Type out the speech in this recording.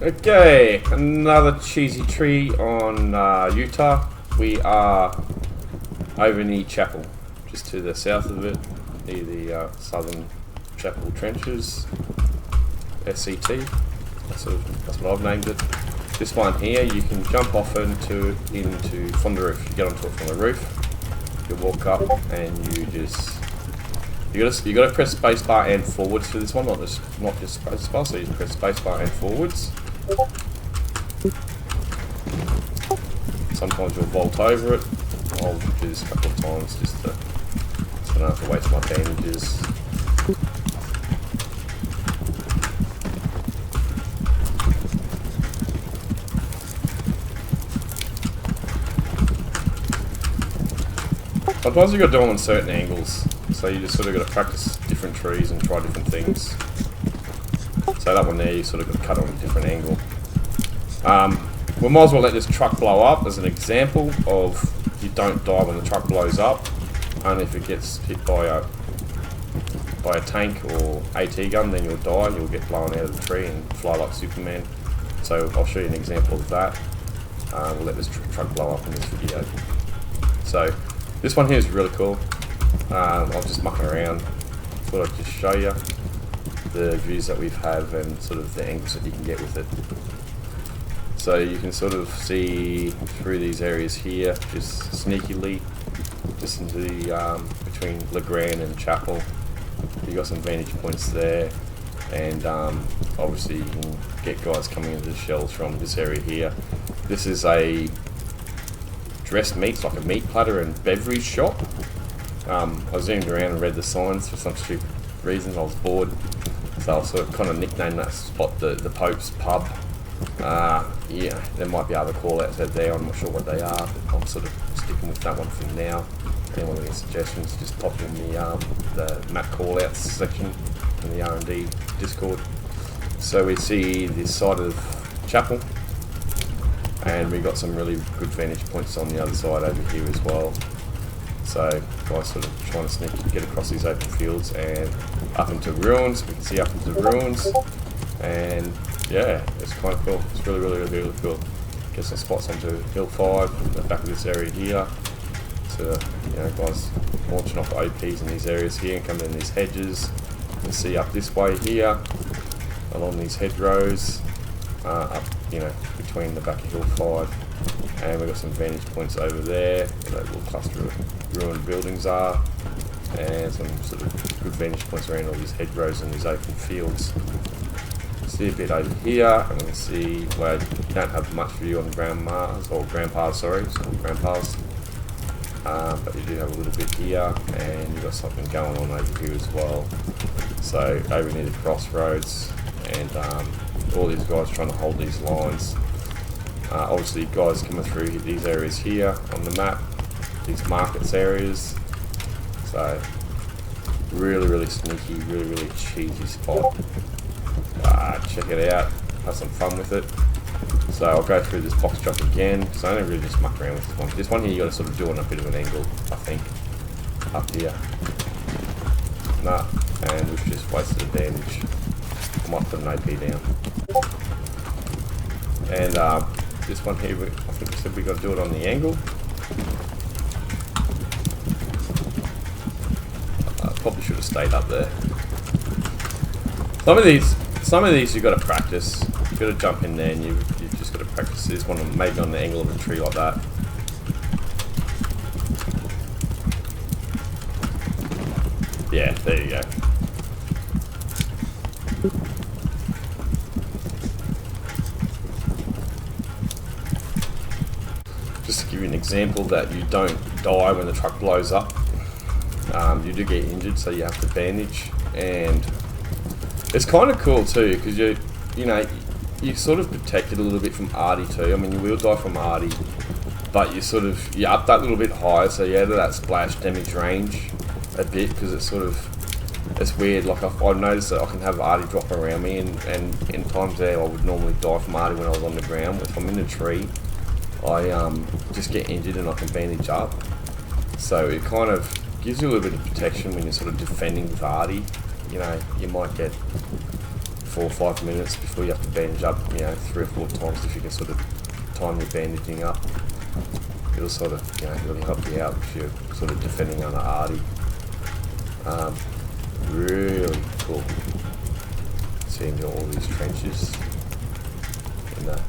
Okay, another cheesy tree on Utah. We are over near Chapel, just to the south of it, near the Southern Chapel Trenches, SCT. That's what I've named it. This one here, you can jump off into from the roof. You get onto it from the roof. You walk up and you got to press spacebar and forwards for this one, not just spacebar. So you press spacebar and forwards. Sometimes you'll vault over it. I'll do this a couple of times just so I don't have to waste my bandages. Sometimes you've got to do them on certain angles, so you just sort of got to practice different trees and try different things. So that one there, you sort of got to cut on a different angle. We might as well let this truck blow up as an example of you don't die when the truck blows up, only if it gets hit by a tank or AT gun, then you'll die. You'll get blown out of the tree and fly like Superman. So I'll show you an example of that. We'll let this truck blow up in this video. So this one here is really cool. I was just mucking around. Thought I'd just show you the views that we've had and sort of the angles that you can get with it. So you can sort of see through these areas here, just sneakily, just into the between LeGrand and Chapel. You got some vantage points there, and obviously you can get guys coming into the shells from this area here. This is a dressed meats, like a meat platter and beverage shop. I zoomed around and read the signs for some stupid reason. I was bored, so I sort of kind of nicknamed that spot the Pope's Pub. Yeah, there might be other call-outs out there. I'm not sure what they are, but I'm sort of sticking with that one for now. Anyone with any suggestions, just pop in the map call-outs section in the R&D Discord. So we see this side of Chapel, and we got some really good vantage points on the other side over here as well. So guys sort of trying to get across these open fields and up into ruins. We can see up into the ruins, and yeah, it's kind of cool. It's really cool. Get some spots onto Hill 5 in the back of this area here. So guys launching off OPs in these areas here and coming in these hedges. You can see up this way here, along these hedgerows, up between the back of Hill 5, and we've got some vantage points over there where that little cluster of ruined buildings are, and some sort of good vantage points around all these hedgerows and these open fields. See a bit over here, and we can see where you don't have much view on grandpas, but you do have a little bit here, and you've got something going on over here as well. So over near the crossroads, and all these guys trying to hold these lines. Obviously guys coming through these areas here on the map, these markets areas. So really sneaky, really cheesy spot. Check it out, have some fun with it. So I'll go through this box drop again, so I don't really just muck around with this one. This one here you got to sort of do on a bit of an angle, I think, up here. Nah, and we've just wasted a bandage. I might put an OP down. And this one here, I think we said we got to do it on the angle. I probably should have stayed up there. Some of these you've got to practice. You've got to jump in there and you've just got to practice this one, maybe on the angle of a tree like that. Yeah, there you go. Just to give you an example that you don't die when the truck blows up. You do get injured, so you have to bandage, and it's kind of cool too because you're sort of protected a little bit from arty too. I mean, you will die from arty, but you're up that little bit higher, so you're out of that splash damage range a bit, because it's weird. Like I've noticed that I can have arty drop around me, and in times there I would normally die from arty when I was on the ground. If I'm in a tree, I just get injured and I can bandage up. So it kind of gives you a little bit of protection when you're sort of defending with arty. You might get 4 or 5 minutes before you have to bandage up, 3 or 4 times if you can sort of time your bandaging up. It'll sort of, really help you out if you're sort of defending on an arty. Really cool seeing all these trenches in the